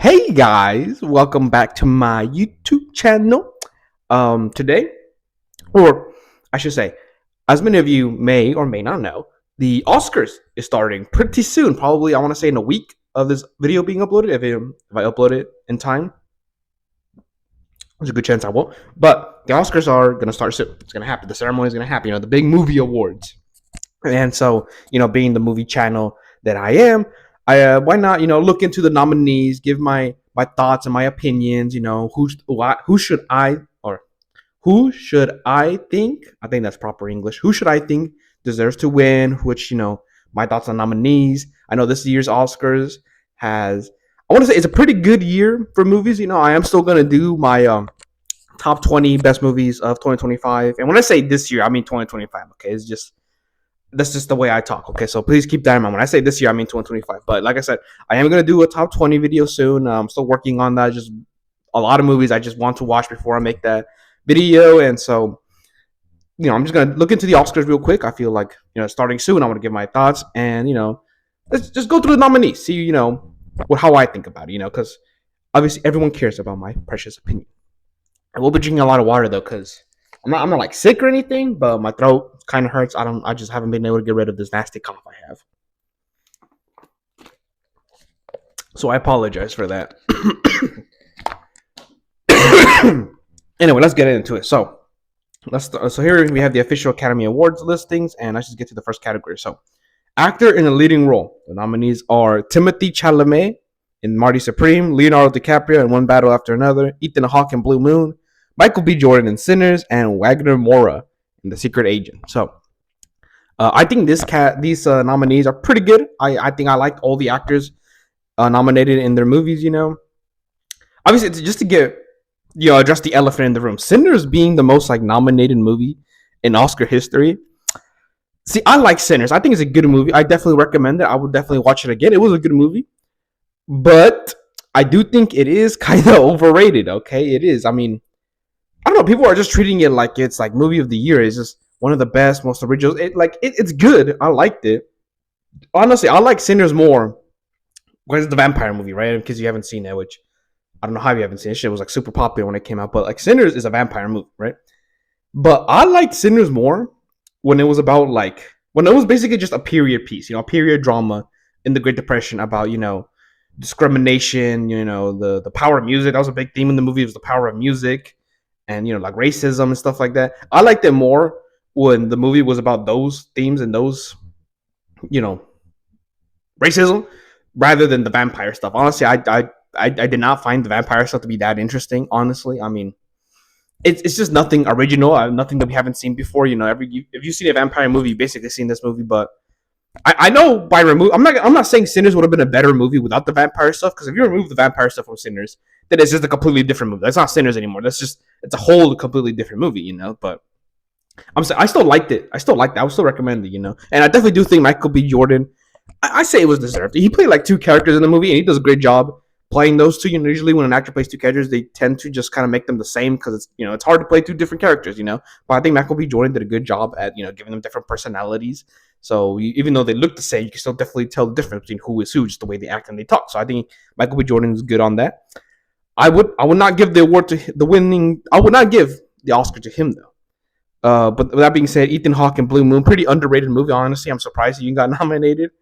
Hey guys, welcome back to my YouTube channel. Today, or I should say, as many of you may or may not know, the Oscars is starting pretty soon. Probably, I want to say in a week of this video being uploaded. If I upload it in time, there's a good chance I won't. But the Oscars are gonna start soon. It's gonna happen. The ceremony is gonna happen. The big movie awards. And so, being the movie channel that I am, I why not look into the nominees, give my thoughts and my opinions. Who should I or who should I think? I think that's proper English. Who should I think deserves to win? Which my thoughts on nominees. I know this year's Oscars has. I want to say it's a pretty good year for movies. I am still gonna do my top 20 best movies of 2025. And when I say this year, I mean 2025. Okay, it's just that's just the way I talk. Okay, so please keep that in mind. When I say this year, I mean 2025. But like I said, I am gonna do a top 20 video soon. I'm still working on that. Just a lot of movies I just want to watch before I make that video, and so I'm just gonna look into the Oscars real quick. I feel like starting soon, I want to give my thoughts, and let's just go through the nominees. See how I think about it. Because obviously everyone cares about my precious opinion. I will be drinking a lot of water though, because I'm not like sick or anything, but my throat kind of hurts. I just haven't been able to get rid of this nasty cough I have. So I apologize for that. Anyway, let's get into it. So here we have the official Academy Awards listings, and let's just get to the first category. So, actor in a leading role. The nominees are Timothy Chalamet in Marty Supreme, Leonardo DiCaprio in One Battle After Another, Ethan Hawke in Blue Moon, Michael B. Jordan in Sinners, and Wagner Moura in The Secret Agent. So, I think these nominees are pretty good. I think I liked all the actors nominated in their movies. Obviously, it's just to get address the elephant in the room. Sinners being the most nominated movie in Oscar history. See, I like Sinners. I think it's a good movie. I definitely recommend it. I would definitely watch it again. It was a good movie, but I do think it is kind of overrated. Okay, it is. I mean, I don't know. People are just treating it like it's like movie of the year. It's just one of the best, most original. It's good. I liked it. Honestly, I like Sinners more. Where's the vampire movie, right? Because you haven't seen it, which I don't know how you haven't seen it. Shit was super popular when it came out, but Sinners is a vampire movie, right? But I liked Sinners more when it was about when it was basically just a period piece, a period drama in the Great Depression about discrimination, the power of music. That was a big theme in the movie. It was the power of music, and racism and stuff like that. I liked it more when the movie was about those themes and those racism rather than the vampire stuff. Honestly, I did not find the vampire stuff to be that interesting. Honestly, I mean, it's just nothing original, nothing that we haven't seen before. If you've seen a vampire movie, you've basically seen this movie. But I know by remove, I'm not saying Sinners would have been a better movie without the vampire stuff. Because if you remove the vampire stuff from Sinners, then it's just a completely different movie. That's not Sinners anymore. It's a whole completely different movie. But I still liked it. I would still recommend it. And I definitely do think Michael B. Jordan. I say it was deserved. He played two characters in the movie, and he does a great job playing those two. Usually when an actor plays two characters, they tend to just kind of make them the same because it's hard to play two different characters. But I think Michael B. Jordan did a good job at giving them different personalities. So even though they look the same, you can still definitely tell the difference between who is who, just the way they act and they talk. So I think Michael B. Jordan is good on that. I would not give the award to the winning. I would not give the Oscar to him though. But with that being said, Ethan Hawke and Blue Moon, pretty underrated movie. Honestly, I'm surprised he got nominated.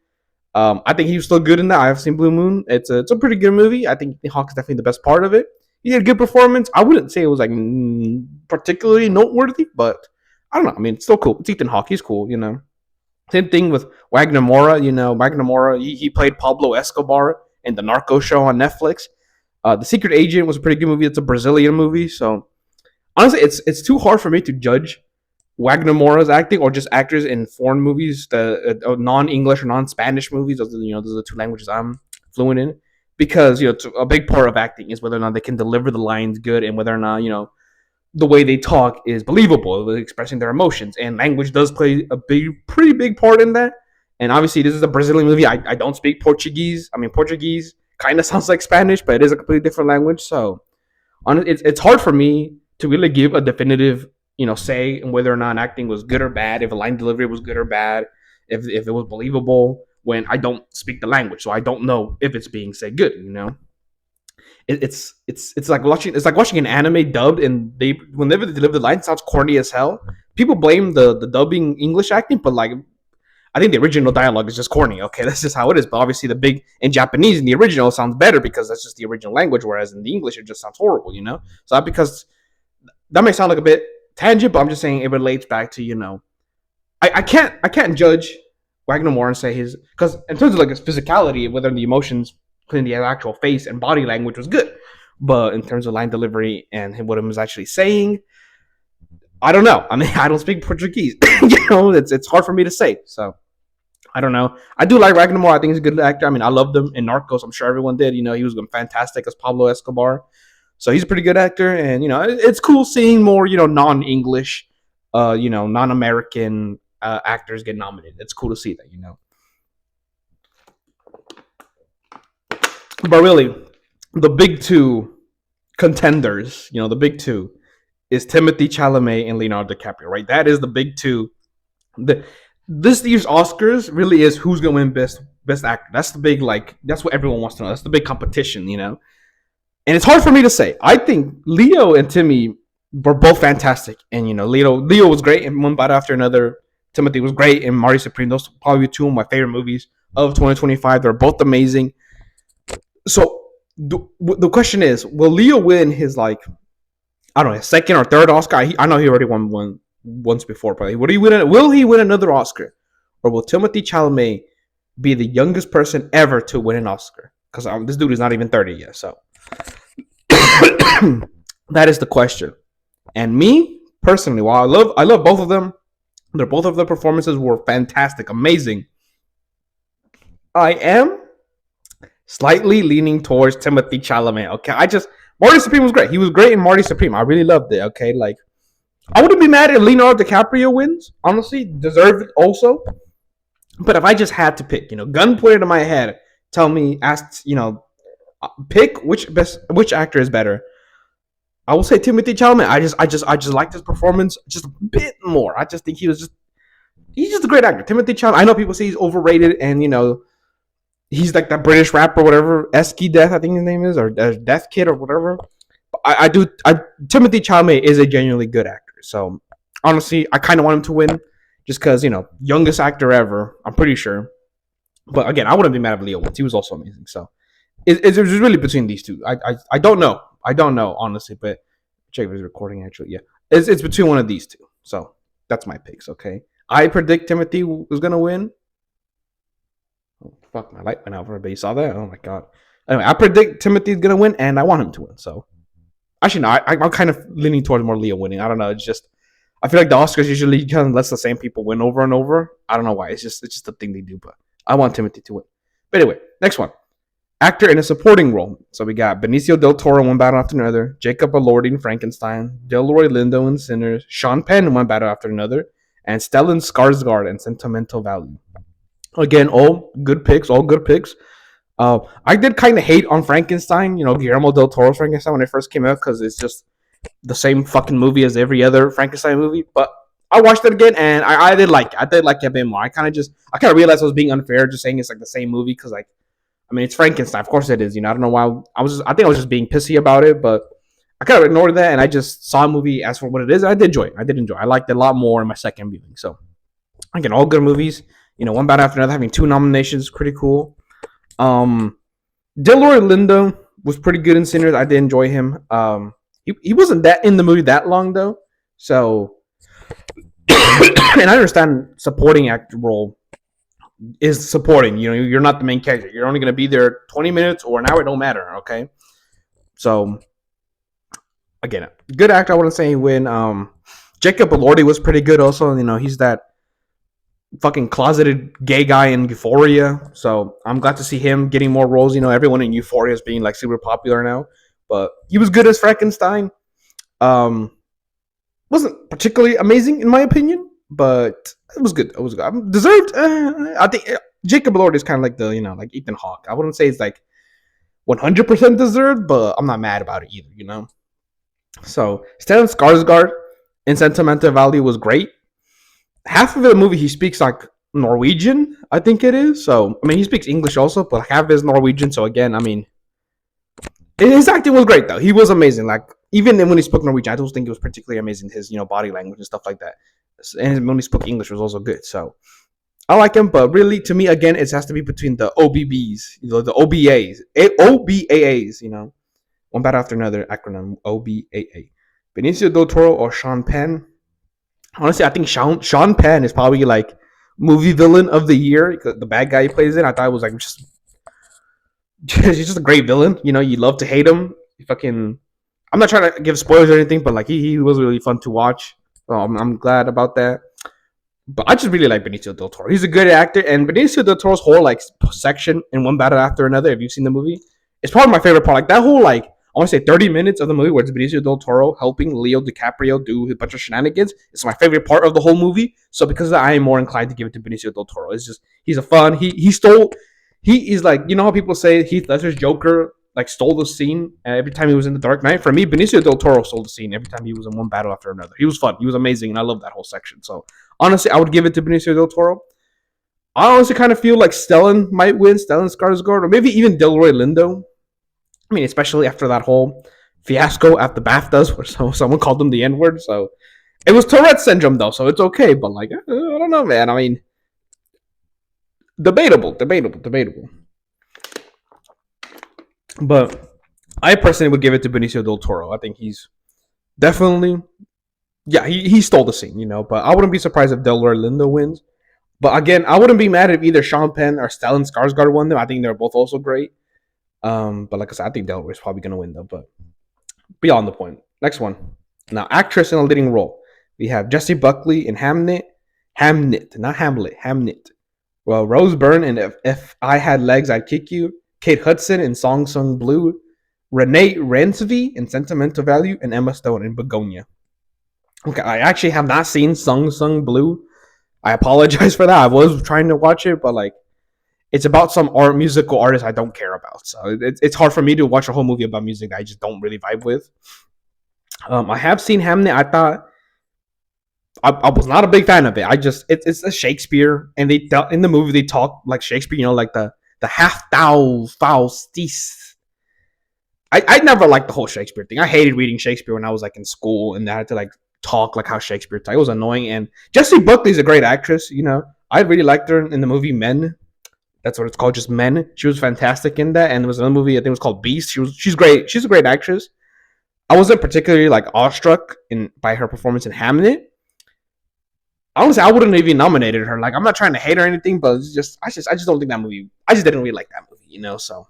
I think he was still good in that. I've seen Blue Moon. It's a pretty good movie. I think Hawk is definitely the best part of it. He did a good performance. I wouldn't say it was particularly noteworthy, but I don't know. I mean, it's still cool. It's Ethan Hawke. He's cool. Same thing with Wagner Moura. Wagner Moura. He played Pablo Escobar in the Narco show on Netflix. The Secret Agent was a pretty good movie. It's a Brazilian movie, so honestly, it's too hard for me to judge Wagner Moura's acting or just actors in foreign movies, the non-English or non-Spanish movies. Those are the two languages I'm fluent in, because a big part of acting is whether or not they can deliver the lines good and whether or not the way they talk is believable, expressing their emotions. And language does play a pretty big part in that. And obviously, this is a Brazilian movie. I don't speak Portuguese. I mean, Portuguese kind of sounds like Spanish, but it is a completely different language. So, it's hard for me to really give a definitive say whether or not acting was good or bad, if a line delivery was good or bad, if it was believable when I don't speak the language, so I don't know if it's being said good. It's like watching an anime dubbed, and they whenever they deliver the line, it sounds corny as hell. People blame the dubbing English acting, but like I think the original dialogue is just corny. Okay, that's just how it is. But obviously, the big in Japanese in the original sounds better because that's just the original language, whereas in the English it just sounds horrible. So that because that may sound like a bit tangent, but I'm just saying it relates back to I can't judge Wagner Moore and say his because in terms of like his physicality, whether the emotions in the actual face and body language was good, but in terms of line delivery and what he was actually saying, I don't know. I mean, I don't speak Portuguese. It's hard for me to say. So I don't know. I do like Wagner Moore. I think he's a good actor. I mean, I loved him in Narcos. I'm sure everyone did. He was fantastic as Pablo Escobar. So he's a pretty good actor, and it's cool seeing more non-English, non-American actors get nominated. It's cool to see that. But really, the big two contenders, the big two, is Timothy Chalamet and Leonardo DiCaprio. Right, that is the big two. This year's Oscars really is who's gonna win best actor. That's the big that's what everyone wants to know. That's the big competition. And it's hard for me to say. I think Leo and Timmy were both fantastic, and Leo was great in One Bite After Another. Timothy was great in Marty Supreme. Those are probably two of my favorite movies of 2025. They're both amazing. So the question is, will Leo win his I don't know, second or third Oscar? I know he already won one once before, but will he win another Oscar, or will Timothy Chalamet be the youngest person ever to win an Oscar? Because this dude is not even 30 yet. So that is the question. And me personally, while I love both of them, both of their performances were fantastic, amazing. I am slightly leaning towards Timothy Chalamet. Okay, Marty Supreme was great. He was great in Marty Supreme. I really loved it. Okay, I wouldn't be mad if Leonardo DiCaprio wins. Honestly, deserved it also. But if I just had to pick, gun pointed to my head, pick which actor is better. I will say Timothy Chalamet. I just liked his performance just a bit more. I just think he's just a great actor. Timothy Chalamet. I know people say he's overrated, and he's like that British rapper, whatever, Esky Death, I think his name is, or Death Kid or whatever. Timothy Chalamet is a genuinely good actor. So honestly, I kind of want him to win, just because youngest actor ever. I'm pretty sure. But again, I wouldn't be mad if Leo wins. He was also amazing. So it's really between these two. I don't know. I don't know honestly, but check if he's recording actually. Yeah, it's between one of these two. So that's my picks. Okay, I predict Timothy was gonna win. Oh, fuck, my light went out for a bit. You saw that? Oh my god. Anyway, I predict Timothy's gonna win, and I want him to win. So actually, no, I'm kind of leaning towards more Leo winning. I don't know. It's just I feel like the Oscars usually kind of lets the same people win over and over. I don't know why. It's just the thing they do. But I want Timothy to win. But anyway, next one. Actor in a supporting role. So we got Benicio del Toro in One Battle After Another, Jacob Elordi in Frankenstein, Delroy Lindo in Sinners, Sean Penn in One Battle After Another, and Stellan Skarsgård in Sentimental Value. Again, all good picks. I did kind of hate on Frankenstein, Guillermo del Toro's Frankenstein when it first came out because it's just the same fucking movie as every other Frankenstein movie. But I watched it again and I did like it. I did like it a bit more. I kind of realized I was being unfair just saying it's like the same movie because it's Frankenstein. Of course it is. I don't know why I think I was just being pissy about it, but I kind of ignored that and I just saw a movie as for what it is. And I did enjoy it. I liked it a lot more in my second viewing. So again, all good movies. One Battle After Another having 2 nominations, pretty cool. Delroy Lindo was pretty good in Sinners. I did enjoy him. He wasn't that in the movie that long though. So and I understand supporting actor role is supporting. You're not the main character. You're only going to be there 20 minutes or an hour. It don't matter. Okay. So again, good actor. I wouldn't say he win. Jacob Elordi was pretty good also. He's that fucking closeted gay guy in Euphoria. So I'm glad to see him getting more roles. Everyone in Euphoria is being like super popular now. But he was good as Frankenstein. Wasn't particularly amazing in my opinion, but it was good. It was good. Deserved. I think Jacob Elordi is kind of like the like Ethan Hawke. I wouldn't say it's like 100% deserved, but I'm not mad about it either. So Stellan Skarsgård in Sentimental Value was great. Half of the movie he speaks like Norwegian, I think it is. So he speaks English also, but half is Norwegian. So again, His acting was great though. He was amazing. Like even when he spoke Norwegian, I don't think it was particularly amazing. His body language and stuff like that. And when he spoke English was also good. So I like him, but really to me again, it has to be between the OBBs, the OBAs, OBAAs. One bad after another acronym OBAA. Benicio del Toro or Sean Penn. Honestly, I think Sean Penn is probably like movie villain of the year. The bad guy he plays in, I thought it was like just he's just a great villain. You love to hate him. He fucking. I'm not trying to give spoilers or anything, but like he was really fun to watch. So I'm glad about that. But I just really like Benicio del Toro. He's a good actor, and Benicio del Toro's whole like section in one battle after another. If you've seen the movie, it's probably my favorite part. Like that whole like I want to say 30 minutes of the movie where it's Benicio del Toro helping Leo DiCaprio do a bunch of shenanigans. It's my favorite part of the whole movie. So because of that, I am more inclined to give it to Benicio del Toro. It's just he's a fun. He stole. He is like how people say Heath Ledger's Joker like stole the scene every time he was in the Dark Knight. For me, Benicio del Toro stole the scene every time he was in one battle after another. He was fun. He was amazing, and I love that whole section. So honestly, I would give it to Benicio del Toro. I honestly kind of feel like Stellan might win, Stellan Skarsgård, or maybe even Delroy Lindo. I mean, especially after that whole fiasco at the BAFTAs where someone called him the N word. So it was Tourette syndrome though, so it's okay. But like, I don't know, man. I mean, debatable. But I personally would give it to Benicio del Toro. I think he's definitely, yeah, he stole the scene, But I wouldn't be surprised if Delroy Lindo wins. But again, I wouldn't be mad if either Sean Penn or Stellan Skarsgård won them. I think they're both also great. But like I said, I think Delroy is probably going to win though. But beyond the point. Next one. Now, actress in a leading role. We have Jessie Buckley in Hamnet, not Hamlet, Hamnet. Well, Rose Byrne in If I Had Legs, I'd Kick You. Kate Hudson in Song Sung Blue. Renee Rensby in Sentimental Value, and Emma Stone in Begonia. Okay, I actually have not seen Song Sung Blue. I apologize for that. I was trying to watch it, but like, it's about some musical artist I don't care about. So it's hard for me to watch a whole movie about music I just don't really vibe with. I have seen Hamnet. I thought I was not a big fan of it. It's a Shakespeare, and in the movie they talk like Shakespeare. Like the half thou Faustus. I never liked the whole Shakespeare thing. I hated reading Shakespeare when I was like in school, and I had to like talk like how Shakespeare talked. It was annoying. And Jessie Buckley's a great actress. I really liked her in the movie Men. That's what it's called, just Men. She was fantastic in that. And there was another movie I think it was called Beast. She's great. She's a great actress. I wasn't particularly like awestruck by her performance in Hamnet. Honestly, I wouldn't have even nominated her. Like, I'm not trying to hate her or anything, but I just don't think that movie. I just didn't really like that movie, So,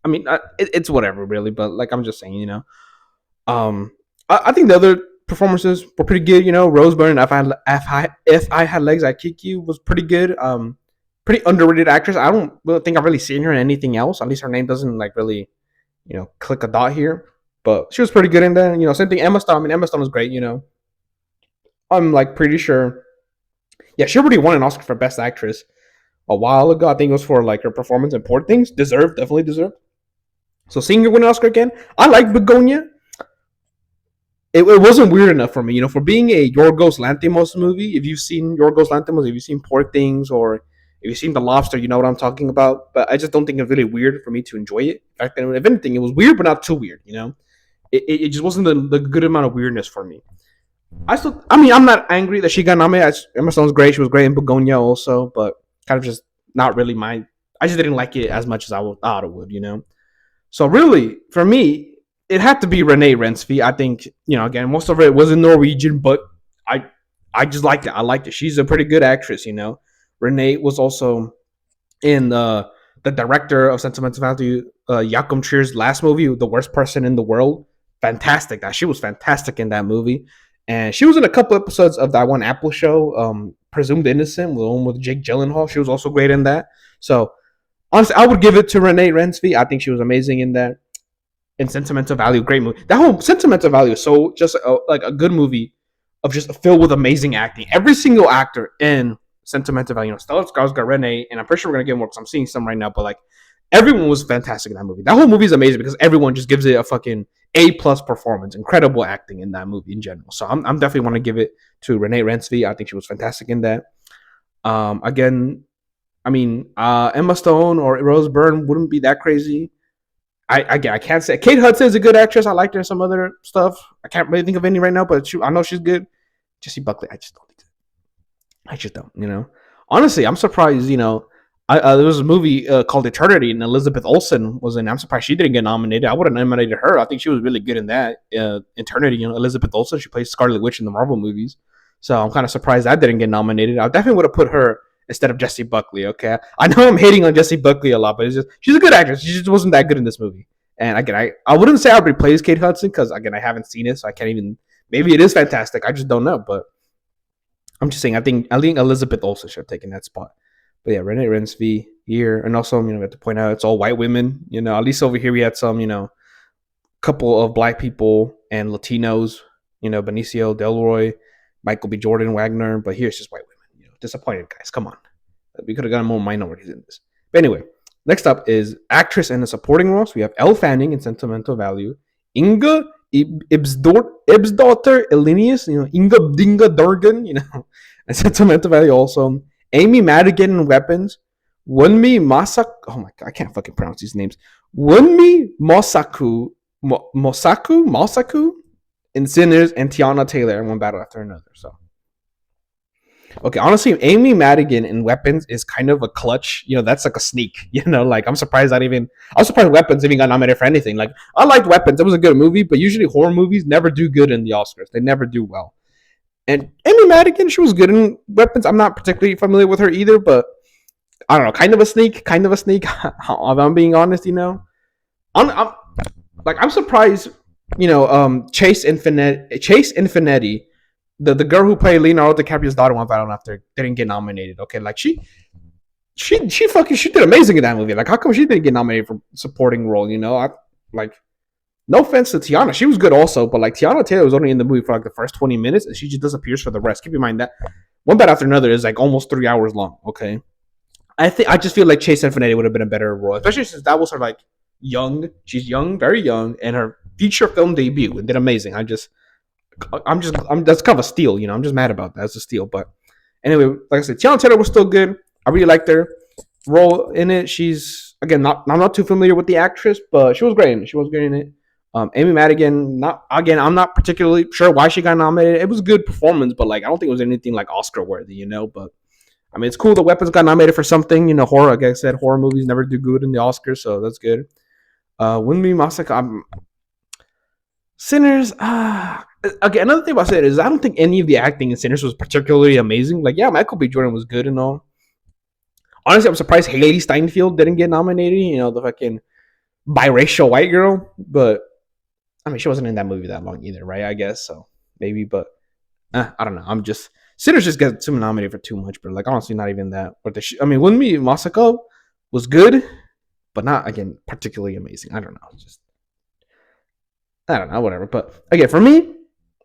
I mean, it's whatever, really. But like, I'm just saying, I think the other performances were pretty good. Rose Byrne, if I had legs, I'd kick you was pretty good. Pretty underrated actress. I don't really think I've really seen her in anything else. At least her name doesn't like really, click a dot here. But she was pretty good in that. Same thing. Emma Stone. I mean, Emma Stone was great. I'm like pretty sure. Yeah, she already won an Oscar for Best Actress a while ago. I think it was for like her performance in Poor Things. Definitely deserved. So seeing her win an Oscar again, I like Begonia. It wasn't weird enough for me, for being a Yorgos Lanthimos movie. If you've seen Yorgos Lanthimos, if you've seen Poor Things, or if you've seen The Lobster, you know what I'm talking about. But I just don't think it's really weird for me to enjoy it. In fact, if anything, it was weird, but not too weird. It just wasn't the good amount of weirdness for me. I'm not angry that she got nominated. Emma Stone's great. She was great in Begonia also, but kind of just not really my. I just didn't like it as much as I thought it would. So really, for me, it had to be Renee Rensby. I think again, most of it was in Norwegian, but I just liked it. I liked it. She's a pretty good actress. Renee was also in the director of Sentimental Value, Joachim Trier's last movie, The Worst Person in the World. Fantastic. She was fantastic in that movie. And she was in a couple episodes of that one Apple show, Presumed Innocent, the one with Jake Gyllenhaal. She was also great in that. So, honestly, I would give it to Renee Rensby. I think she was amazing in that. In Sentimental Value, great movie. That whole Sentimental Value is so just like a good movie of just filled with amazing acting. Every single actor in Sentimental Value, Stellan Skarsgård, Renee, and I'm pretty sure we're gonna get more because I'm seeing some right now. But like, everyone was fantastic in that movie. That whole movie is amazing because everyone just gives it a fucking A+ performance. Incredible acting in that movie in general. So I'm definitely want to give it to Renee Rensby. I think she was fantastic in that. Again, I mean, Emma Stone or Rose Byrne wouldn't be that crazy. I can't say Kate Hudson is a good actress. I liked her in some other stuff. I can't really think of any right now, but I know she's good. Jessie Buckley, I just don't. I just don't. Honestly, I'm surprised. There was a movie called Eternity, and Elizabeth Olsen was in. I'm surprised she didn't get nominated. I would have nominated her. I think she was really good in that Eternity. Elizabeth Olsen. She plays Scarlet Witch in the Marvel movies, so I'm kind of surprised that didn't get nominated. I definitely would have put her instead of Jessie Buckley. Okay, I know I'm hating on Jessie Buckley a lot, but it's just she's a good actress. She just wasn't that good in this movie. And again, I wouldn't say I would replace Kate Hudson because again I haven't seen it, so I can't even. Maybe it is fantastic. I just don't know, but I'm just saying. I think Elizabeth Olsen should have taken that spot. But yeah, Renee Rensby here, and also we have to point out it's all white women. At least over here we had some couple of black people and Latinos. Benicio Del Roy, Michael B. Jordan, Wagner. But here it's just white women. Disappointed guys. Come on, we could have gotten more minorities in this. But anyway, next up is actress in the supporting roles. We have Elle Fanning in Sentimental Value, Inga Ibsdottir Elenius, Inga Dinga Durgan, and Sentimental Value also. Amy Madigan in Weapons, Wunmi Masaku. Oh my god, I can't fucking pronounce these names. Wunmi Mosaku in Sinners, and Tiana Taylor in One Battle After Another. So, okay, honestly, Amy Madigan in Weapons is kind of a clutch. That's like a sneak. I'm surprised I'm surprised Weapons even got nominated for anything. Like, I liked Weapons; it was a good movie, but usually horror movies never do good in the Oscars. They never do well. And Amy Madigan, she was good in Weapons. I'm not particularly familiar with her either, but I don't know, kind of a sneak. If I'm being honest, I'm surprised. Chase Infinity, the girl who played Leonardo DiCaprio's daughter on Battle After didn't get nominated. Okay, like she did amazing in that movie. Like, how come she didn't get nominated for supporting role? No offense to Tiana, she was good also, but like Tiana Taylor was only in the movie for like the first 20 minutes, and she just disappears for the rest. Keep in mind that One Battle After Another is like almost 3 hours long. Okay, I just feel like Chase Infinity would have been a better role, especially since that was her like young. She's young, very young, and her feature film debut and did amazing. I'm that's kind of a steal. I'm just mad about that. It's a steal, but anyway, like I said, Tiana Taylor was still good. I really liked her role in it. She's again I'm not too familiar with the actress, but she was great in it. She was great in it. Amy Madigan, I'm not particularly sure why she got nominated. It was a good performance, but like I don't think it was anything like Oscar worthy, But I mean, it's cool. The Weapons got nominated for something, Horror. Like I said, horror movies never do good in the Oscars, so that's good. Wunmi Masaka, Sinners. Okay, another thing about Sinners is I don't think any of the acting in Sinners was particularly amazing. Like, yeah, Michael B. Jordan was good and all. Honestly, I'm surprised Haley Steinfeld didn't get nominated. The fucking biracial white girl, but. I mean, she wasn't in that movie that long either, right? I guess so, maybe, but I don't know. Sinners just gets nominated for too much, but like honestly, not even that. But Wunmi Masako was good, but not again particularly amazing. I don't know. I don't know, whatever. But again, for me,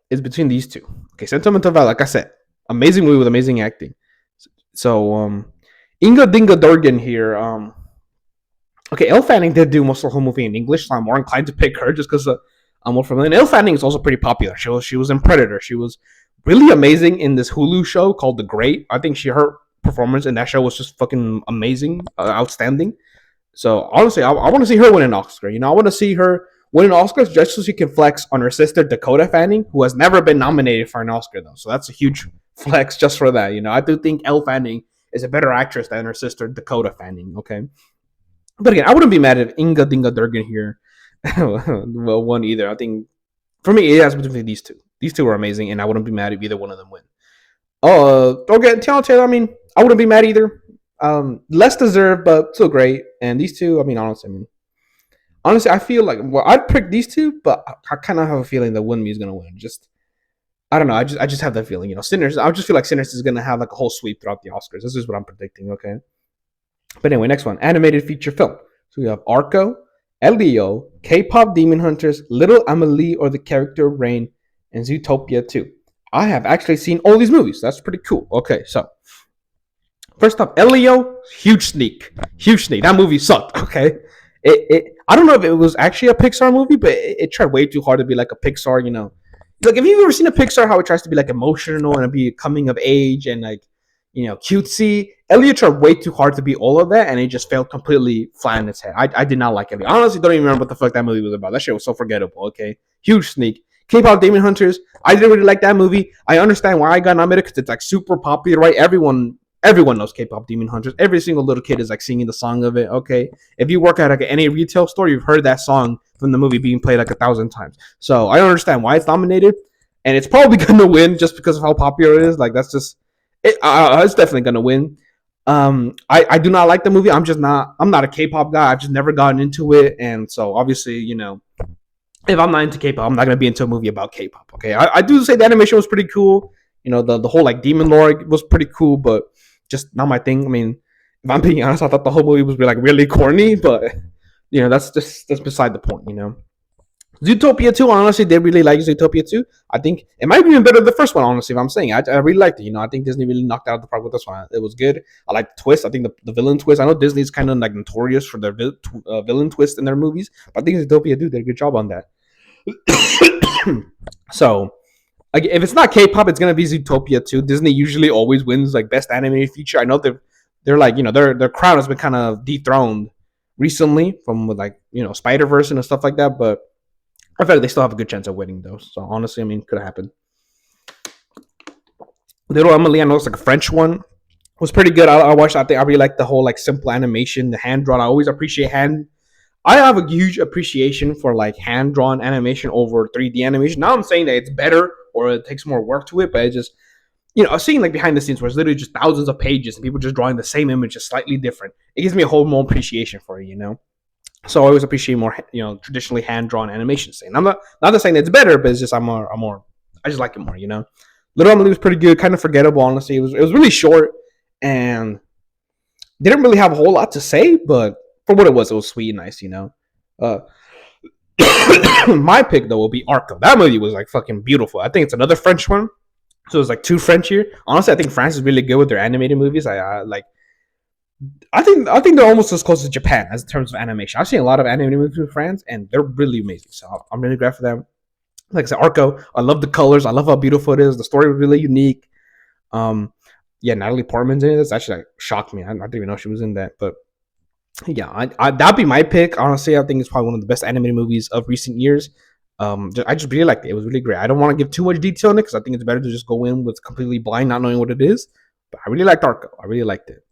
it's between these two. Okay, Sentimental Value, like I said, amazing movie with amazing acting. So, Inga Dinga Durgan here. Okay, Elle Fanning did do most of the whole movie in English, so I'm more inclined to pick her just because. I'm more familiar. And Elle Fanning is also pretty popular. She was in Predator. She was really amazing in this Hulu show called The Great. I think her performance in that show was just fucking amazing, outstanding. So honestly, I want to see her win an Oscar. I want to see her win an Oscar just so she can flex on her sister Dakota Fanning, who has never been nominated for an Oscar though. So that's a huge flex just for that. I do think Elle Fanning is a better actress than her sister Dakota Fanning. Okay, but again, I wouldn't be mad if Inga Dinga Durgan here. Well, one either. I think for me, it has between these two. These two are amazing, and I wouldn't be mad if either one of them win. Okay, Tiana Taylor. I mean, I wouldn't be mad either. Less deserved, but still great. And these two, honestly, I feel like I'd pick these two, but I kind of have a feeling that Wunmi is gonna win. I don't know. I just have that feeling. Sinners. I just feel like Sinners is gonna have like a whole sweep throughout the Oscars. This is what I'm predicting. Okay. But anyway, next one, animated feature film. So we have Arco, Elio, K-pop Demon Hunters, Little Amelie or the Character of Rain, and Zootopia 2. I have actually seen all these movies. That's pretty cool. Okay, so first up, Elio, huge sneak. That movie sucked. Okay, I don't know if it was actually a Pixar movie, but it tried way too hard to be like a Pixar. Like if you've ever seen a Pixar, how it tries to be like emotional and be coming of age and like cutesy. Elliot tried way too hard to be all of that, and it just felt completely flat in its head. I did not like it. I honestly don't even remember what the fuck that movie was about. That shit was so forgettable. Okay, huge sneak. K-pop Demon Hunters. I didn't really like that movie. I understand why I got nominated because it's like super popular, right? Everyone knows K-pop Demon Hunters. Every single little kid is like singing the song of it. Okay, if you work at like any retail store, you've heard that song from the movie being played like 1,000 times. So I understand why it's nominated, and it's probably gonna win just because of how popular it is. Like that's just it. It's definitely gonna win. I do not like the movie. I'm not a K-pop guy. I've just never gotten into it, and so obviously, if I'm not into K-pop, I'm not gonna be into a movie about K-pop. Okay, I do say the animation was pretty cool. The whole like demon lore was pretty cool, but just not my thing. I mean, if I'm being honest, I thought the whole movie was like really corny, but that's beside the point. Zootopia 2, honestly, they really like Zootopia 2. I think it might be even better than the first one, honestly, if I'm saying. I really liked it. I think Disney really knocked out the park with this one. It was good. I like the twist. I think the villain twist. I know Disney's kind of like notorious for their villain twist in their movies, but I think Zootopia did a good job on that. So, like, if it's not K-pop, it's gonna be Zootopia 2. Disney usually always wins like best animated feature. I know they're like their crown has been kind of dethroned recently from like Spider Verse and stuff like that, but I feel like they still have a good chance of winning though. So honestly, I mean, could have happened. Little Emily, I know it's like a French one, was pretty good. I watched. I think I really like the whole like simple animation, the hand drawn. I always appreciate hand. I have a huge appreciation for like hand drawn animation over 3D animation. Now I'm saying that it's better or it takes more work to it, but it just seeing like behind the scenes where it's literally just thousands of pages and people just drawing the same image just slightly different. It gives me a whole more appreciation for it. So I always appreciate more, traditionally hand drawn animations. And I'm not saying that it's better, but it's just I just like it more. Little Emily was pretty good, kind of forgettable. Honestly, it was really short and didn't really have a whole lot to say, but for what it was sweet and nice. My pick though will be Arco. That movie was like fucking beautiful. I think it's another French one, so it's like two French here. Honestly, I think France is really good with their animated movies. I like. I think they're almost as close as Japan as in terms of animation. I've seen a lot of animated movies in France, and they're really amazing. So I'm really glad for them. Like I said, Arco. I love the colors. I love how beautiful it is. The story was really unique. Yeah, Natalie Portman's in it. That's actually like, shocked me. I didn't even know she was in that. But yeah, that'd be my pick. Honestly, I think it's probably one of the best animated movies of recent years. I just really liked it. It was really great. I don't want to give too much detail on it because I think it's better to just go in with completely blind, not knowing what it is. But I really liked Arco. I really liked it.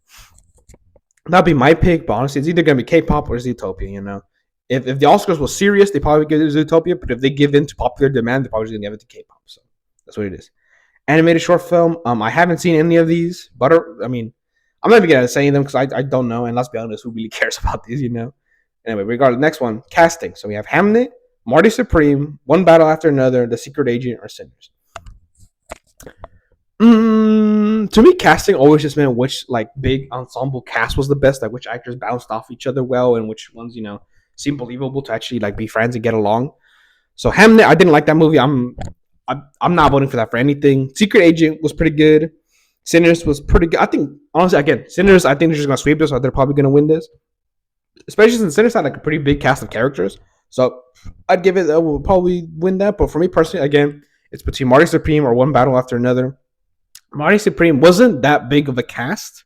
That'd be my pick, but honestly, it's either gonna be K-pop or Zootopia. If the Oscars was serious, they probably give it to Zootopia. But if they give in to popular demand, they're probably gonna give it to K-pop. So that's what it is. Animated short film. I haven't seen any of these, but I mean, I'm not even gonna say them because I don't know. And let's be honest, who really cares about these? Anyway, regardless, next one, casting. So we have Hamnet, Marty Supreme, One Battle After Another, The Secret Agent, or Sinners. To me, casting always just meant which like big ensemble cast was the best, like which actors bounced off each other well, and which ones seem believable to actually like be friends and get along. So Hamnet, I didn't like that movie. I'm not voting for that for anything. Secret Agent was pretty good. Sinners was pretty good. I think honestly, again, Sinners. I think they're just gonna sweep this, so they're probably gonna win this. Especially since Sinners had like a pretty big cast of characters, so I'd give it. Will probably win that. But for me personally, again, it's between Marty Supreme or One Battle After Another. Marty Supreme wasn't that big of a cast.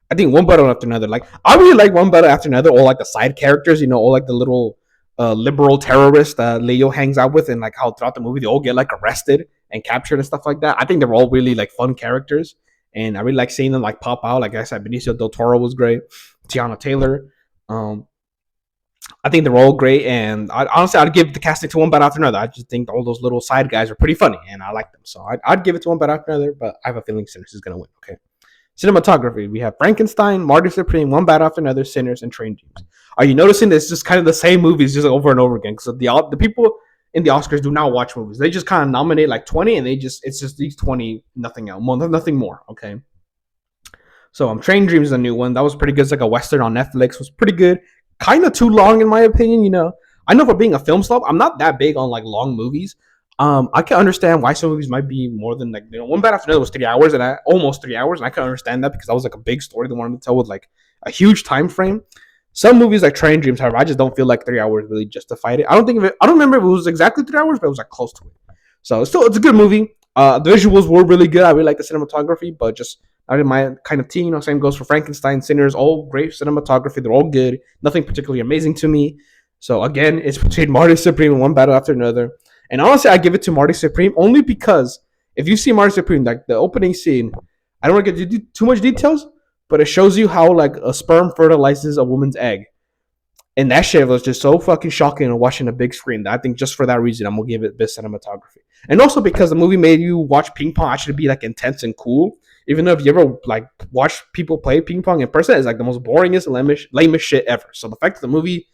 I think One Battle After Another. Like I really like One Battle After Another. All like the side characters, all like the little liberal terrorists that Leo hangs out with, and like how throughout the movie they all get like arrested and captured and stuff like that. I think they're all really like fun characters, and I really like seeing them like pop out. Like I said, Benicio del Toro was great. Tiana Taylor. I think they're all great, and honestly, I'd give the casting to One Battle After Another. I just think all those little side guys are pretty funny, and I like them. So I'd give it to One Battle After Another, but I have a feeling Sinners is going to win. Okay. Cinematography. We have Frankenstein, Marty Supreme, One Battle After Another, Sinners, and Train Dreams. Are you noticing this? Just kind of the same movies just over and over again? Because the people in the Oscars do not watch movies. They just kind of nominate like 20, and it's just these 20, nothing else, nothing more. Okay. So Train Dreams is a new one. That was pretty good. It's like a Western on Netflix. It was pretty good. Kind of too long in my opinion. I know for being a film snob, I'm not that big on like long movies. I can understand why some movies might be more than like One Battle After Another was 3 hours, and almost 3 hours, and I can understand that because that was like a big story they wanted to tell with like a huge time frame. Some movies like Train Dreams, however, I just don't feel like 3 hours really justified it. I don't remember if it was exactly 3 hours, but it was like close to it. So it's a good movie. The visuals were really good. I really like the cinematography, but just Out of my kind of tea. Same goes for Frankenstein, Sinners, all great cinematography. They're all good. Nothing particularly amazing to me. So again, it's between Marty Supreme and one battle after another. And honestly, I give it to Marty Supreme only because if you see Marty Supreme, like the opening scene, I don't want to get into too much details, but it shows you how like a sperm fertilizes a woman's egg. And that shit was just so fucking shocking and watching a big screen that I think just for that reason I'm gonna give it best cinematography. And also because the movie made you watch ping pong actually be like intense and cool. Even though if you ever like watch people play ping pong in person, it's like the most boringest, lamest shit ever. So the fact that the movie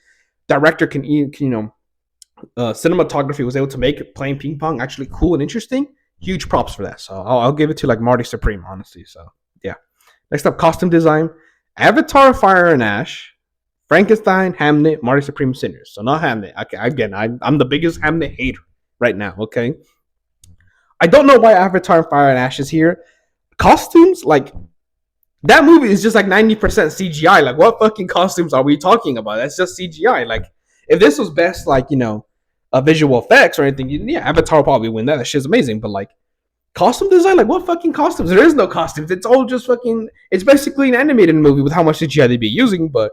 director can cinematography was able to make playing ping pong actually cool and interesting, huge props for that. So I'll give it to like Marty Supreme, honestly. So yeah. Next up, costume design: Avatar, Fire and Ash, Frankenstein, Hamnet, Marty Supreme, Sinners. So not Hamnet. Okay, again, I'm the biggest Hamnet hater right now. Okay, I don't know why Avatar, Fire and Ash is here. Costumes, like that movie is just like 90% CGI. Like, what fucking costumes are we talking about? That's just CGI. Like, if this was best, like, visual effects or anything, yeah, Avatar will probably win that. That shit's amazing. But like, costume design, like, what fucking costumes? There is no costumes. It's all just fucking. It's basically an animated movie with how much CGI they'd be using. But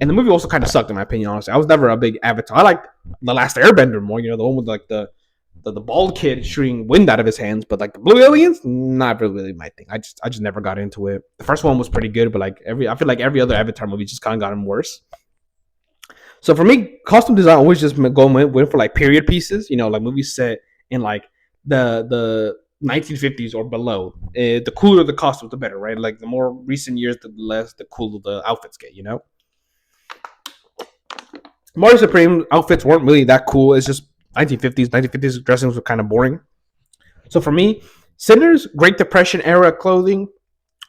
and the movie also kind of sucked in my opinion. Honestly, I was never a big Avatar. I liked the Last Airbender more. The one with like the bald kid shooting wind out of his hands, but like the blue aliens, not really my thing. I just never got into it. The first one was pretty good, but like I feel like every other Avatar movie just kind of gotten worse. So for me, costume design always just went for like period pieces, like movies set in like the 1950s or below. The cooler the costume, the better, right? Like the more recent years, the cooler the outfits get. Marty Supreme outfits weren't really that cool. It's just 1950s dressings were kind of boring. So for me, Sinners, Great Depression era clothing,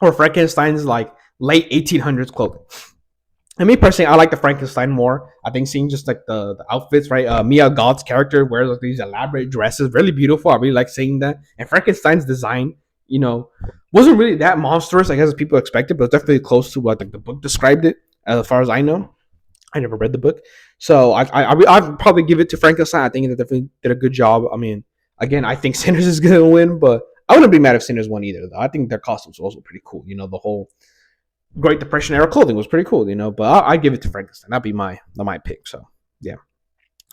or Frankenstein's like late 1800s clothing. And me personally, I like the Frankenstein more. I think seeing just like the outfits, right? Mia Goth's character wears like these elaborate dresses, really beautiful. I really like seeing that. And Frankenstein's design, wasn't really that monstrous, I guess, as people expected, but definitely close to what like the book described it, as far as I know. I never read the book, so I'd probably give it to Frankenstein. I think they definitely did a good job. I mean, again, I think Sinners is gonna win, but I wouldn't be mad if Sinners won either. Though I think their costumes were also pretty cool. The whole Great Depression era clothing was pretty cool. But I'd give it to Frankenstein. That'd be my pick. So yeah.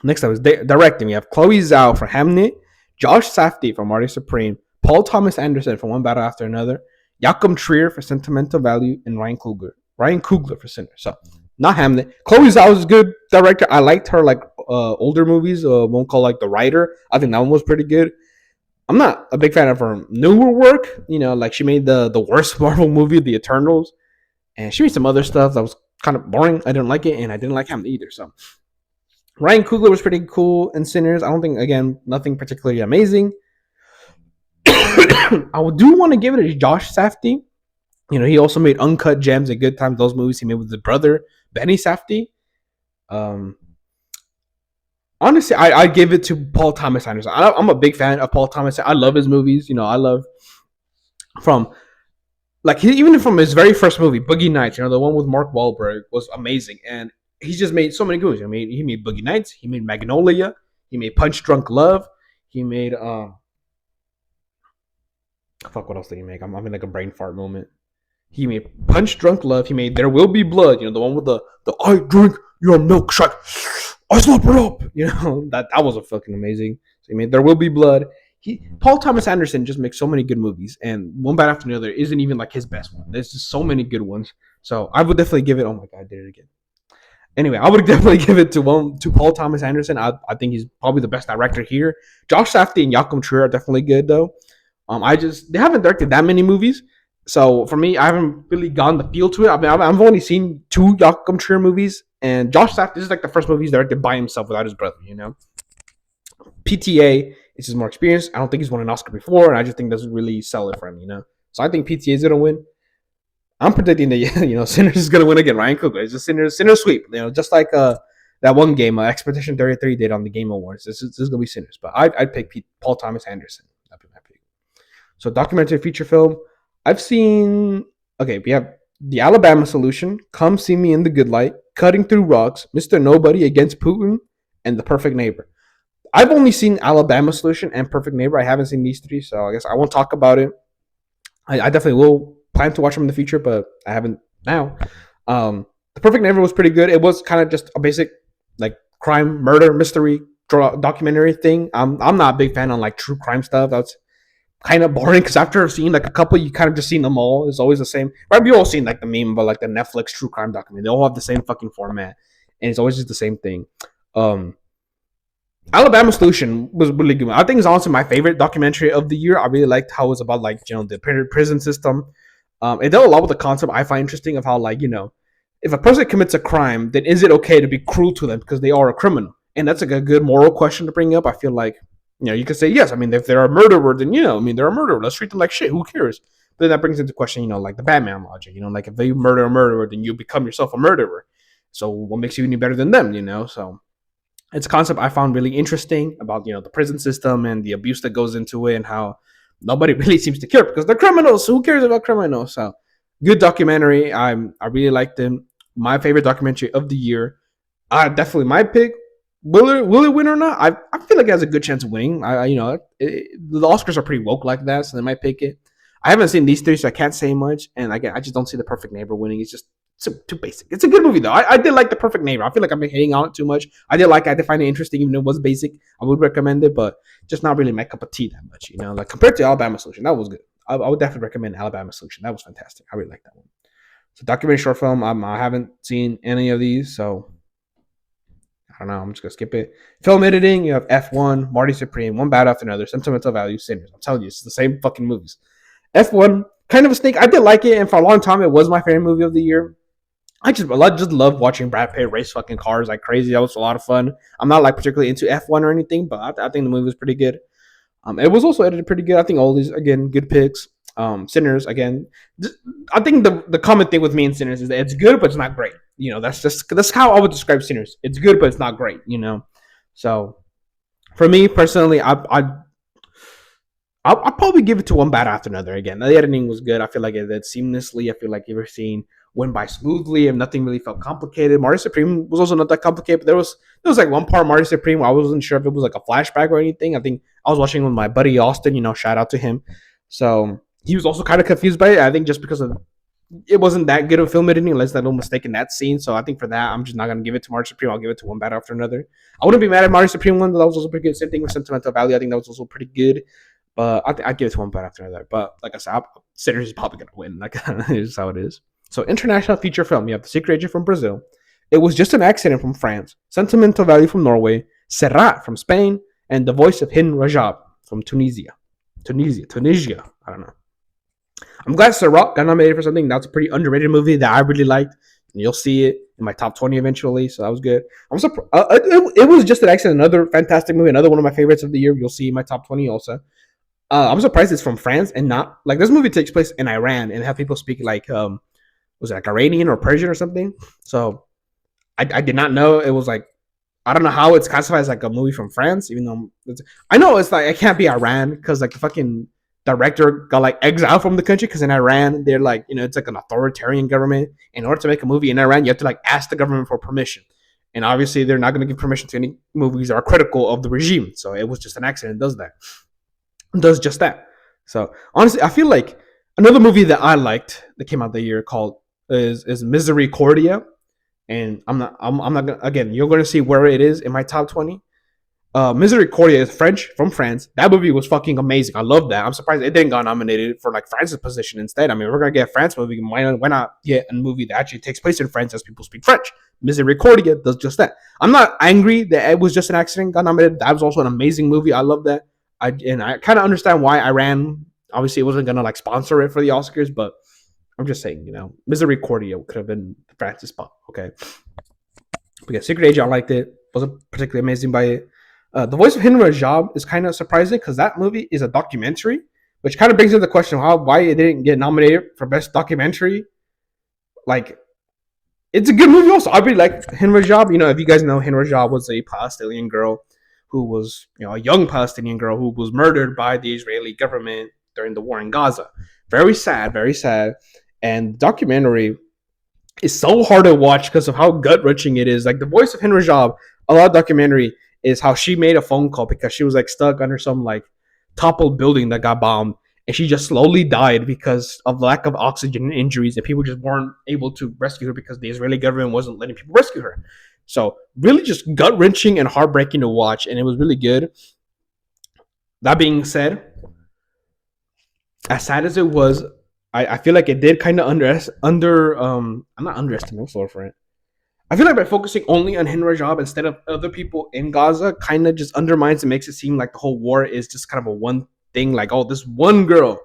Next up is directing. We have Chloe Zhao for Hamnet, Josh Safdie for Marty Supreme, Paul Thomas Anderson for One Battle After Another, Joachim Trier for Sentimental Value, and Ryan Coogler for Sinners. So not Hamnet. Chloe Zhao is a good director. I liked her like older movies. One called like The Writer. I think that one was pretty good. I'm not a big fan of her newer work. Like she made the worst Marvel movie, The Eternals, and she made some other stuff that was kind of boring. I didn't like it, and I didn't like Hamnet either. So Ryan Coogler was pretty cool in Sinners. I don't think, again, nothing particularly amazing. I do want to give it to Josh Safdie. He also made Uncut Gems and Good Times. Those movies he made with his brother Benny Safdie. Honestly, I give it to Paul Thomas Anderson. I'm a big fan of Paul Thomas. I love his movies. I love from like even from his very first movie, Boogie Nights. The one with Mark Wahlberg was amazing, and he's just made so many good movies. He made Boogie Nights. He made Magnolia. He made Punch Drunk Love. He made fuck. What else did he make? I'm having like a brain fart moment. He made Punch Drunk Love. He made There Will Be Blood. The one with the I drink your milkshake, I slap it up. That was a fucking amazing. So he made There Will Be Blood. Paul Thomas Anderson just makes so many good movies, and One Bad After Another isn't even like his best one. There's just so many good ones. So I would definitely give it. Oh my god, I did it again. Anyway, I would definitely give it to Paul Thomas Anderson. I think he's probably the best director here. Josh Safdie and Joachim Trier are definitely good though. They haven't directed that many movies. So for me, I haven't really gotten the feel to it. I've only seen 2 Joachim Trier movies, and Josh Safdie, this is like the first movie he's directed by himself without his brother. PTA is his more experience. I don't think he's won an Oscar before, and I just think doesn't really sell it for him. So I think PTA is gonna win. I'm predicting that Sinners is gonna win again. Ryan Coogler. It's just Sinners sweep. Just like that one game Expedition 33 did on the Game Awards. This is gonna be Sinners, but I'd pick Paul Thomas Anderson. That'd be my pick. So documentary feature film. I've seen, we have The Alabama Solution, Come See Me in the Good Light, Cutting Through Rocks, Mr. Nobody Against Putin, and The Perfect Neighbor. I've only seen Alabama Solution and Perfect Neighbor. I haven't seen these 3, so I guess I won't talk about it. I definitely will plan to watch them in the future, but I haven't now. The Perfect Neighbor was pretty good. It was kind of just a basic like crime, murder, mystery documentary thing. I'm not a big fan on like true crime stuff. That's kind of boring because after seeing like a couple, you kind of just seen them all. It's always the same. Right? You all seen like the meme about like the Netflix true crime documentary. They all have the same fucking format, and it's always just the same thing. Um, Alabama Solution was really good. I think it's honestly my favorite documentary of the year. I really liked how it was about like the prison system. It dealt a lot with the concept I find interesting of how like if a person commits a crime, then is it okay to be cruel to them because they are a criminal? And that's like a good moral question to bring up. I feel like you could say yes. I mean, if they're a murderer, then they're a murderer. Let's treat them like shit. Who cares? But then that brings into question, like the Batman logic. Like if they murder a murderer, then you become yourself a murderer. So what makes you any better than them? So it's a concept I found really interesting about the prison system and the abuse that goes into it and how nobody really seems to care because they're criminals. Who cares about criminals? So good documentary. I really liked them. My favorite documentary of the year. Definitely my pick. Will it win or not? I feel like it has a good chance of winning. The Oscars are pretty woke like that, so they might pick it. I haven't seen these three, so I can't say much. And again, I just don't see The Perfect Neighbor winning. It's just too basic. It's a good movie though. I did like The Perfect Neighbor. I feel like I've been hating on it too much. I did find it interesting, even though it was basic. I would recommend it, but just not really my cup of tea that much. Like compared to Alabama Solution, that was good. I would definitely recommend Alabama Solution. That was fantastic. I really like that one. So documentary short film. I haven't seen any of these, so I don't know. I'm just gonna skip it. Film editing. You have F1, Marty Supreme, One Bad After Another, Sentimental Value, Sinners. I'm telling you, it's the same fucking movies. F1, kind of a snake. I did like it, and for a long time, it was my favorite movie of the year. I just love watching Brad Pitt race fucking cars like crazy. That was a lot of fun. I'm not like particularly into F1 or anything, but I think the movie was pretty good. It was also edited pretty good. I think all these again good picks. Sinners again. I think the common thing with me and Sinners is that it's good, but it's not great. That's how I would describe Sinners. It's good, but it's not great. So for me personally, I'll probably give it to One Bad After Another. Again, the editing was good. I feel like it did seamlessly. I feel like every scene went by smoothly and nothing really felt complicated. Marty Supreme was also not that complicated, but there was like one part Marty Supreme where I wasn't sure if it was like a flashback or anything. I think I was watching with my buddy Austin. Shout out to him. So he was also kind of confused by it. I think just because it wasn't that good of film editing, unless that little mistake in that scene. So I think for that, I'm just not gonna give it to Marty Supreme. I'll give it to One Bad After Another. I wouldn't be mad at Marty Supreme one, but that was also pretty good. Same thing with Sentimental Value. I think that was also pretty good. But I'd give it to One Bad After Another. But like I said, Sinners is probably gonna win. Like is how it is. So international feature film. You have The Secret Agent from Brazil. It Was Just an Accident from France. Sentimental Value from Norway. Serrat from Spain. And The Voice of Hin Rajab from Tunisia. I don't know. I'm glad Serrat got nominated for something. That's a pretty underrated movie that I really liked. And you'll see it in my top 20 eventually. So that was good. I'm surprised. It was just an accident. Another fantastic movie. Another one of my favorites of the year. You'll see in my top 20 also. I'm surprised it's from France and not like this movie takes place in Iran and have people speak like was it like Iranian or Persian or something. So I did not know it was like I don't know how it's classified as like a movie from France, even though I know it's like it can't be Iran because like the fucking director got like exiled from the country because in Iran they're like it's like an authoritarian government. In order to make a movie in Iran, you have to like ask the government for permission, and obviously they're not going to give permission to any movies that are critical of the regime. So it was just an accident. Does just that. So honestly, I feel like another movie that I liked that came out the year called is Misericordia, and I'm not gonna again. You're gonna see where it is in my top 20. Misericordia is French from France. That movie was fucking amazing. I love that. I'm surprised it didn't get nominated for like France's position instead. I mean, we're gonna get a France movie. Why not get a movie that actually takes place in France as people speak French? Misericordia does just that. I'm not angry that it was just an accident got nominated. That was also an amazing movie. I love that. I kind of understand why Iran obviously it wasn't gonna like sponsor it for the Oscars, but I'm just saying, Misericordia could have been France's spot. Okay, but yeah, Secret Agent, I liked it. Wasn't particularly amazing by it. The Voice of Hin Rajab is kind of surprising because that movie is a documentary, which kind of brings into the question why it didn't get nominated for best documentary. Like, it's a good movie. Also, I really like Hin Rajab. If you guys know, Hin Rajab was a Palestinian girl who was, a young Palestinian girl who was murdered by the Israeli government during the war in Gaza. Very sad, very sad. And the documentary is so hard to watch because of how gut-wrenching it is. Like The Voice of Hin Rajab, a lot of documentary is how she made a phone call because she was like stuck under some like toppled building that got bombed. and she just slowly died because of lack of oxygen and injuries, and people just weren't able to rescue her because the Israeli government wasn't letting people rescue her. So really, just gut wrenching and heartbreaking to watch, and it was really good. That being said, as sad as it was, I feel like it did kind of I'm not underestimating, I'm sorry for it. I feel like by focusing only on Hindu Rajab instead of other people in Gaza, kind of just undermines and makes it seem like the whole war is just kind of a one thing. Like, oh, this one girl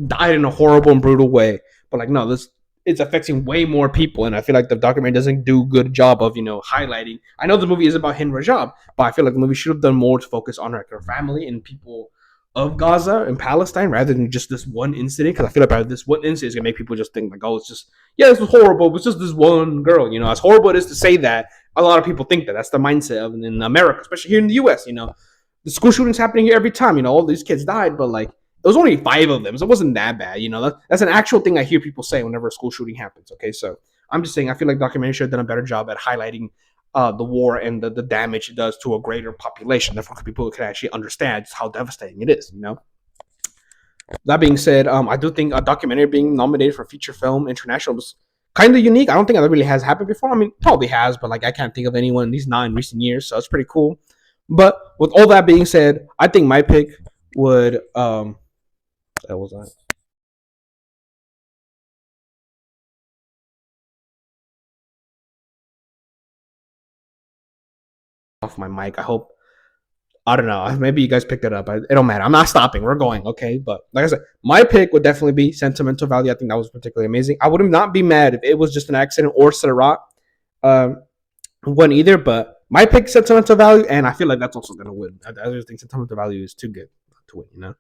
died in a horrible and brutal way, but like, no, this it's affecting way more people, and I feel like the documentary doesn't do a good job of highlighting. I know the movie is about Hindu Rajab, but I feel like the movie should have done more to focus on her family and people of Gaza and Palestine rather than just this one incident. Because I feel like this one incident is gonna make people just think like, oh, it's just this was horrible. It was just this one girl. As horrible it is to say that, a lot of people think that that's the mindset of in America, especially here in the U.S. The school shootings happening here every time. All these kids died, but like it was only 5 of them, so it wasn't that bad. That's an actual thing I hear people say whenever a school shooting happens. Okay, so I'm just saying I feel like documentary should have done a better job at highlighting the war and the damage it does to a greater population. Therefore, people can actually understand just how devastating it is. That being said, I do think a documentary being nominated for feature film international was kind of unique. I don't think that really has happened before. I mean, probably has, but like I can't think of anyone, at least not in recent years. So it's pretty cool. But with all that being said, I think my pick would that was that. Off my mic. I hope. I don't know. Maybe you guys picked it up. It don't matter. I'm not stopping. We're going. Okay. But like I said, my pick would definitely be Sentimental Value. I think that was particularly amazing. I would not be mad if it was just an accident or Sarat won either. But my pick, Sentimental Value, and I feel like that's also going to win. I just think Sentimental Value is too good to win,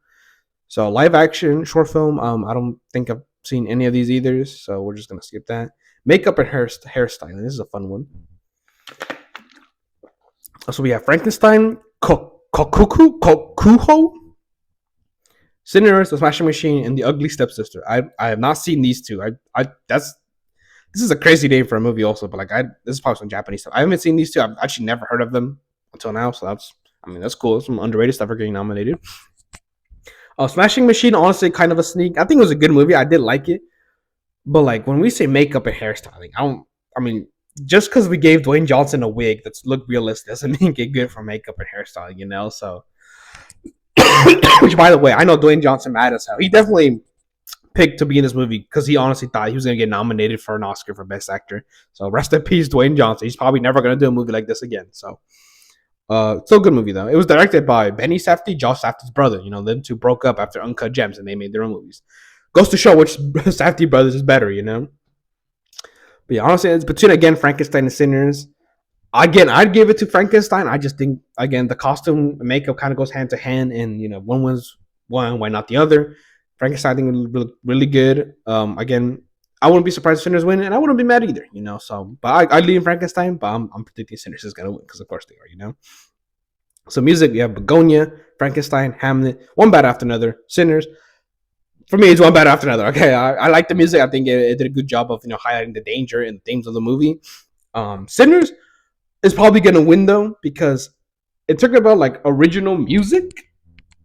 So live action, short film, I don't think I've seen any of these either. So we're just going to skip that. Makeup and hairstyling. This is a fun one. So we have Frankenstein, Kokuho, Sinners, The Smashing Machine, and The Ugly Stepsister. I have not seen these two. This is a crazy name for a movie also, but this is probably some Japanese stuff. I haven't seen these two. I've actually never heard of them until now, so that's cool. Some underrated stuff are getting nominated. Smashing Machine, honestly, kind of a sneak. I think it was a good movie. I did like it, but like when we say makeup and hairstyling, just because we gave Dwayne Johnson a wig that's look realistic doesn't make it good for makeup and hairstyling, So, which by the way, I know Dwayne Johnson mad as hell. He definitely picked to be in this movie because he honestly thought he was gonna get nominated for an Oscar for Best Actor. So rest in peace, Dwayne Johnson. He's probably never gonna do a movie like this again. So, still a good movie though. It was directed by Benny Safdie, Josh Safdie's brother. Them two broke up after Uncut Gems and they made their own movies. Goes to show which Safdie brothers is better, But yeah, honestly, it's between again Frankenstein and Sinners. Again, I'd give it to Frankenstein. I just think again the costume makeup kind of goes hand to hand, and one wins one, why not the other? Frankenstein I think would look really good. Again, I wouldn't be surprised if Sinners win, and I wouldn't be mad either. So, but I lean Frankenstein, but I'm predicting Sinners is gonna win because of course they are. So music, we have Begonia, Frankenstein, Hamlet, one bad after another. Sinners. For me, it's one better after another. Okay, I like the music. I think it did a good job of highlighting the danger and themes of the movie. Sinners is probably gonna win though because it took about like original music,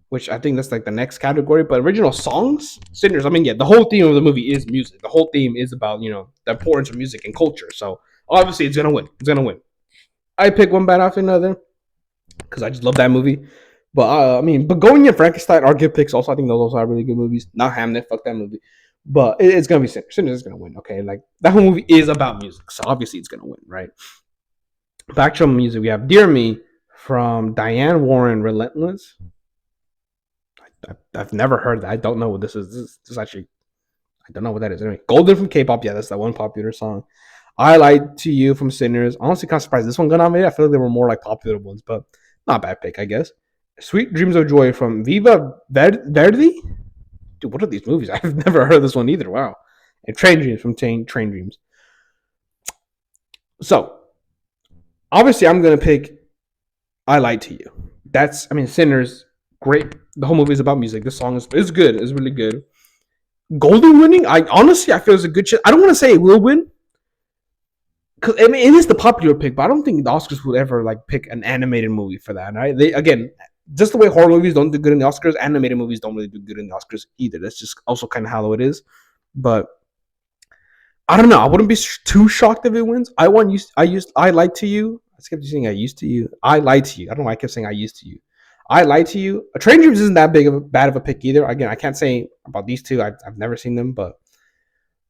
which I think that's like the next category. But original songs, Sinners. The whole theme of the movie is music. The whole theme is about the importance of music and culture. So obviously, it's gonna win. It's gonna win. I pick one bad after another because I just love that movie. But Begonia and Frankenstein are good picks. Also, I think those are really good movies. Not Hamlet, fuck that movie. But it's gonna be Sinners. Sinners is gonna win. Okay, like that whole movie is about music, so obviously it's gonna win, right? Back to music, we have "Dear Me" from Diane Warren, "Relentless." I've never heard that. I don't know what this is. This is actually, I don't know what that is. Anyway, "Golden" from K-pop. Yeah, that's that one popular song. "I Lied to You" from Sinners. Honestly, kind of surprised this one got nominated. I feel like there were more like popular ones, but not a bad pick, I guess. "Sweet Dreams of Joy" from Viva Verdi. Dude, what are these movies? I've never heard of this one either. Wow. And "Train Dreams" from Train Dreams. So, obviously, I'm going to pick "I Lied to You." Sinners, great. The whole movie is about music. This song is good. It's really good. Golden winning, I feel it's a good shit. I don't want to say it will win. Because it is the popular pick, but I don't think the Oscars would ever like pick an animated movie for that, right? just the way horror movies don't do good in the Oscars, animated movies don't really do good in the Oscars either. That's just also kind of how it is. But I don't know. I wouldn't be too shocked if it wins. I lied to you. I kept saying I used to you. I lied to you. I don't know why I kept saying I used to you. I lied to you. A Train Dreams isn't that bad of a pick either. Again, I can't say about these two. I've never seen them, but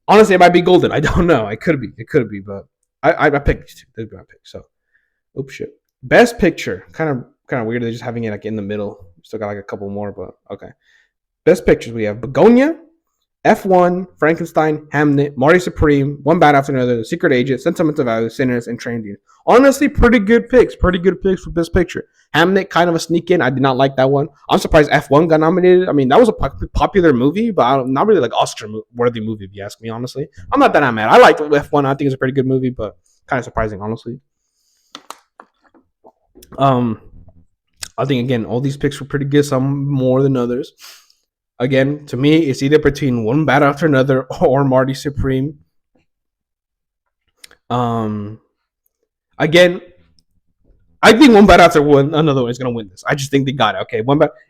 honestly, it might be Golden. I don't know. It could be. It could be, but I picked these two. They'd be my pick. So, oops, shit. Best Picture. Kind of weird. They're just having it like in the middle. Still got like a couple more, but okay. Best Pictures. We have Begonia, F1, Frankenstein, Hamnet, Marty Supreme, One Bad After Another, The Secret Agent, Sentimental Value, Sinners, and Train Dreams. Honestly, pretty good picks. Pretty good picks for Best Picture. Hamnet, kind of a sneak in. I did not like that one. I'm surprised F1 got nominated. I mean, that was a popular movie, but not really like Oscar-worthy movie, if you ask me, honestly. I'm not that mad. I like F1. I think it's a pretty good movie, but kind of surprising, honestly. I think, again, all these picks were pretty good. Some more than others. Again, to me, it's either between One Bad After Another or Marty Supreme. Again, I think One Bad After Another is going to win this. I just think they got it. Okay,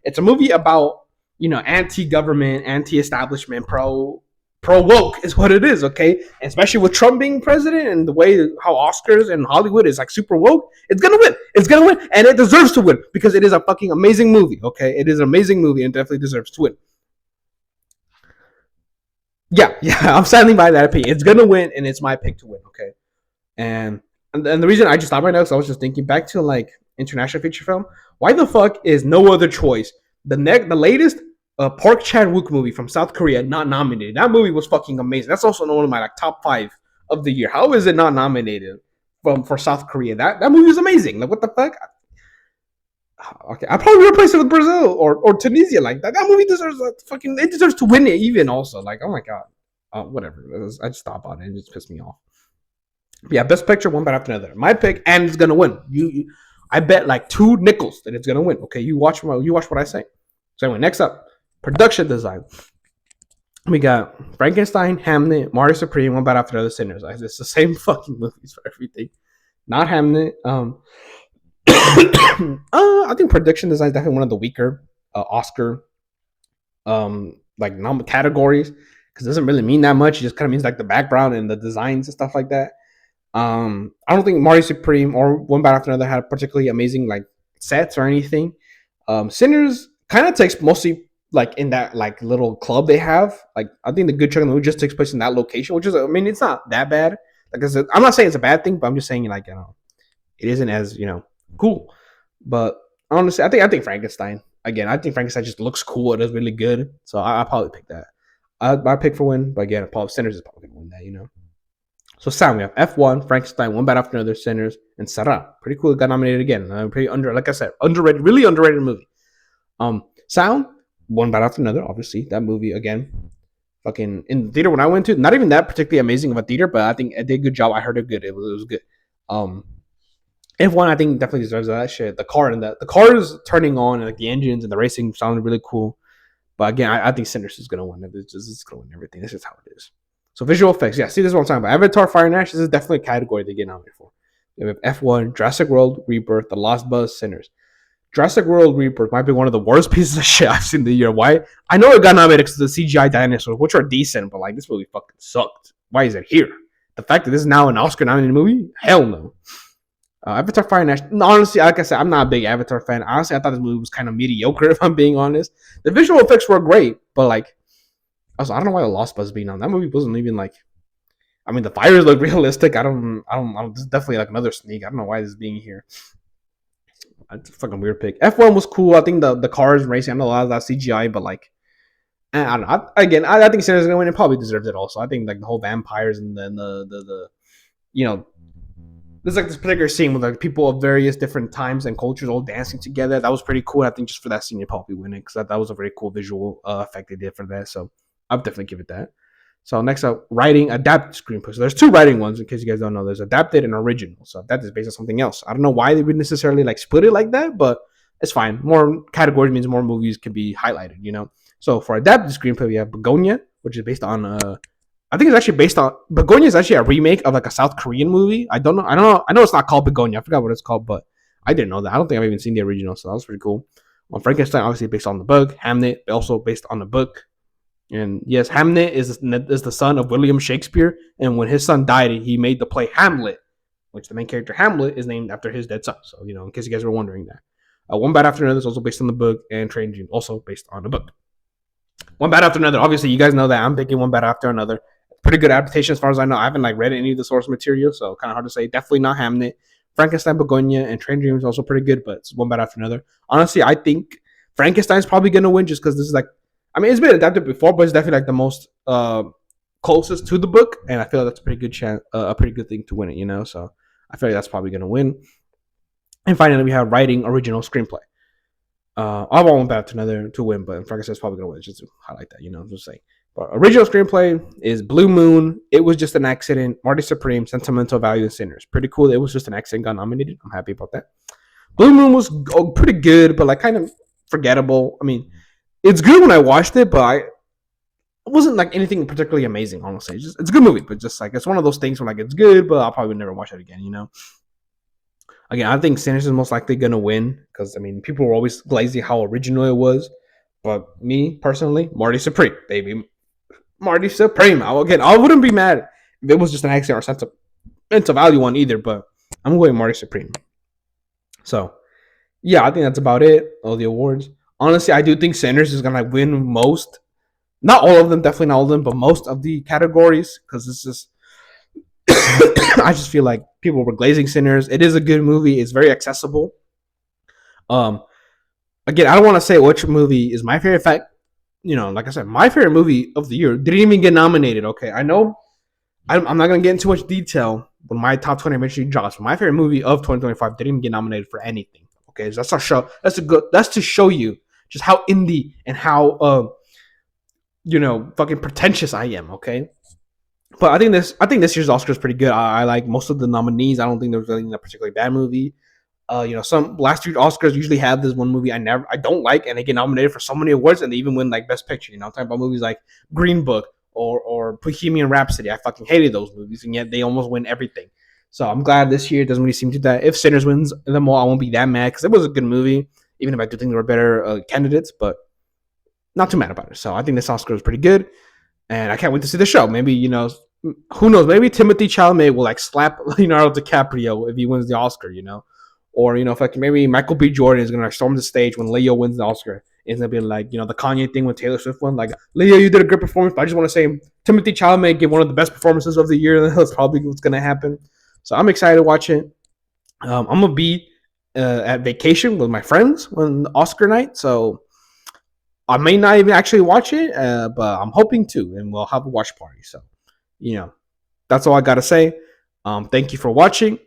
it's a movie about, anti-government, anti-establishment, pro-woke is what it is, okay? And especially with Trump being president and the way how Oscars and Hollywood is like super woke, it's going to win. It's going to win, and it deserves to win because it is a fucking amazing movie, okay? It is an amazing movie and definitely deserves to win. Yeah, I'm standing by that opinion. It's gonna win, and it's my pick to win. Okay, and the reason I just stopped right now is I was just thinking back to like international feature film. Why the fuck is No Other Choice the latest Park Chan Wook movie from South Korea not nominated? That movie was fucking amazing. That's also one of my like top 5 of the year. How is it not nominated for South Korea? That movie is amazing. Like what the fuck? Okay, I probably replace it with Brazil or Tunisia. Like that movie deserves it deserves to win it. Even also, like, oh my god, whatever. I just thought about it and it just pissed me off. But yeah, Best Picture, One Bad After Another. My pick, and it's gonna win. I bet like 2 nickels that it's gonna win. Okay, you watch what I say. So anyway, next up, production design. We got Frankenstein, Hamnet, Marty Supreme, One Bad After Another, Sinners. It's the same fucking movies for everything. Not Hamnet. I think production design is definitely one of the weaker Oscar categories because it doesn't really mean that much. It just kind of means like the background and the designs and stuff like that. I don't think Marty Supreme or One Bad After Another had particularly amazing like sets or anything. Sinners kind of takes mostly like in that like little club they have. Like I think the good chunk of the movie just takes place in that location, which is it's not that bad. Like I said, I'm not saying it's a bad thing, but I'm just saying like it isn't as cool. But honestly, I think Frankenstein. Again, I think Frankenstein just looks cool. It is really good. So I probably pick that. I pick for win, but again, Paul Sinners is probably gonna win that, So sound, we have F1, Frankenstein, One Bad After Another, Sinners, and Sarah. Pretty cool. It got nominated again. Pretty like I said, underrated, really underrated movie. Sound, One Bad After Another. Obviously, that movie again. Fucking in the theater when I went to, not even that particularly amazing of a theater, but I think it did a good job. I heard it good. It was good. F1, I think definitely deserves that shit. The car is turning on, and like the engines and the racing sounded really cool. But again, I think Sinners is gonna win. It's gonna win everything. This is how it is. So visual effects, yeah. See, this is what I'm talking about. Avatar: Fire and Ash. This is definitely a category they get nominated for. We have F1, Jurassic World, Rebirth, The Lost Buzz, Sinners. Jurassic World Rebirth might be one of the worst pieces of shit I've seen the year. Why? I know it got nominated because of the CGI dinosaurs, which are decent, but like this movie fucking sucked. Why is it here? The fact that this is now an Oscar-nominated movie? Hell no. Avatar: Fire and Ash. Honestly, like I said, I'm not a big Avatar fan. Honestly, I thought this movie was kind of mediocre, if I'm being honest. The visual effects were great, but like, also, I don't know why The Lost Buzz being on. That movie wasn't even like. I mean, the fires look realistic. I don't. This is definitely like another sneak. I don't know why this is being here. It's a fucking weird pick. F1 was cool. I think the cars racing. I know a lot of that CGI, but like, I don't know. I think Sinners is gonna win. It probably deserves it also. I think like the whole vampires and then the there's like this particular scene with like people of various different times and cultures all dancing together. That was pretty cool. I think just for that scene, you probably win it because that was a very cool visual effect they did for that. So I'll definitely give it that. So next up, writing adapted screenplay. So there's 2 writing ones in case you guys don't know. There's adapted and original. So that is based on something else. I don't know why they would necessarily like split it like that, but it's fine. More categories means more movies can be highlighted. So for adapted screenplay, we have Begonia, which is based on I think it's actually based on Begonia is actually a remake of like a South Korean movie. I don't know. I know it's not called Begonia. I forgot what it's called, but I didn't know that. I don't think I've even seen the original, so that was pretty cool. Frankenstein, obviously based on the book. Hamlet, also based on the book. And yes, Hamlet is the son of William Shakespeare. And when his son died, he made the play Hamlet, which the main character Hamlet is named after his dead son. So, in case you guys were wondering that. One Bad After Another is also based on the book, and Train Dream also based on the book. One Bad After Another. Obviously, you guys know that I'm picking One Bad After Another. Pretty good adaptation as far as I know. I haven't read any of the source material, so kind of hard to say. Definitely not Hamlet. Frankenstein, Begonia, and Train Dream is also pretty good, but it's One Bad After Another. Honestly, I think Frankenstein's probably going to win just because this is it's been adapted before, but it's definitely the most closest to the book, and I feel that's a pretty good chance, a pretty good thing to win it, so I feel like that's probably going to win. And finally, we have writing original screenplay. I want One Bad After Another to win, but Frankenstein's probably going to win, just to highlight that, just saying. But original screenplay is Blue Moon, It Was Just an Accident, Marty Supreme, Sentimental Value, and Sinners. Pretty cool. It Was Just an Accident got nominated. I'm happy about that. Blue Moon was pretty good, but kind of forgettable. I mean, it's good when I watched it, but it wasn't anything particularly amazing, honestly. It's a good movie, but just it's one of those things where it's good, but I'll probably never watch it again, Again, I think Sinners is most likely going to win because, people were always glazing how original it was. But me, personally, Marty Supreme, baby. Marty Supreme. I wouldn't be mad if it was just an accident or sentimental value one either, but I'm going Marty Supreme. So, yeah, I think that's about it. All the awards. Honestly, I do think Sinners is going to win most. Not all of them, definitely not all of them, but most of the categories because it's just... I just feel like people were glazing Sinners. It is a good movie. It's very accessible. Again, I don't want to say which movie is my favorite. In fact, like I said, my favorite movie of the year didn't even get nominated. Okay, I know I'm not going to get into much detail when my top 20 eventually drops. But my favorite movie of 2025 didn't even get nominated for anything. Okay, so that's to show you just how indie and how fucking pretentious I am. Okay. But I think this year's Oscar is pretty good. I like most of the nominees. I don't think there was really a particularly bad movie. Some last year's Oscars usually have this one movie I don't like, and they get nominated for so many awards, and they even win Best Picture. I'm talking about movies like Green Book or Bohemian Rhapsody. I fucking hated those movies, and yet they almost win everything. So I'm glad this year it doesn't really seem to that. If Sinners wins them all, I won't be that mad because it was a good movie, even if I do think there were better candidates, but not too mad about it. So I think this Oscar was pretty good, and I can't wait to see the show. Maybe who knows? Maybe Timothée Chalamet will slap Leonardo DiCaprio if he wins the Oscar, or maybe Michael B. Jordan is gonna storm the stage when Leo wins the Oscar. It's gonna be the Kanye thing when Taylor Swift won. Leo, you did a great performance, but I just want to say Timothée Chalamet gave one of the best performances of the year. That's probably what's gonna happen. So I'm excited to watch it. I'm gonna be at vacation with my friends when Oscar night, so I may not even actually watch it, but I'm hoping to, and we'll have a watch party. So. That's all I gotta say. Thank you for watching,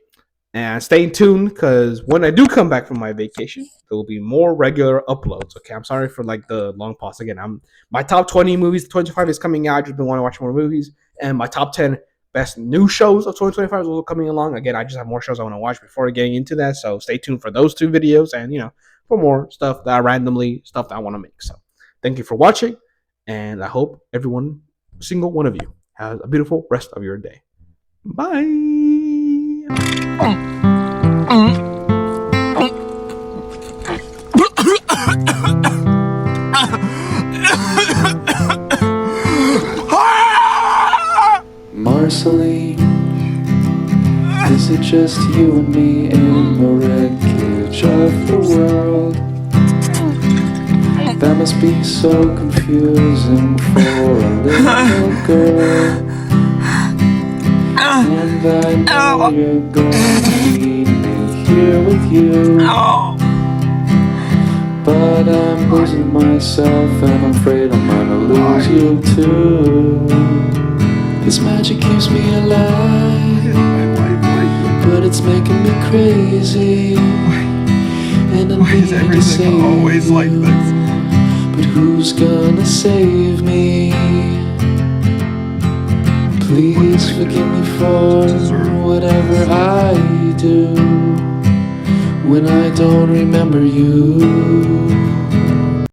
and stay tuned because when I do come back from my vacation, there will be more regular uploads. Okay, I'm sorry for the long pause. Again, my top 20 movies 2025 is coming out. I just been wanting to watch more movies, and my top 10 best new shows of 2025 is also coming along. Again, I just have more shows I want to watch before getting into that. So stay tuned for those two videos, and for more stuff that I want to make. So thank you for watching, and I hope single one of you has a beautiful rest of your day. Bye. Marceline, is it just you and me in the wreckage of the world? That must be so confusing for a little girl. And I know you're going to need me here with you, but I'm losing myself and I'm afraid I'm gonna lose you too. This magic keeps me alive, but it's making me crazy. And I'm Why is everything always like this? But who's gonna save me? Please forgive me for whatever I do when I don't remember you.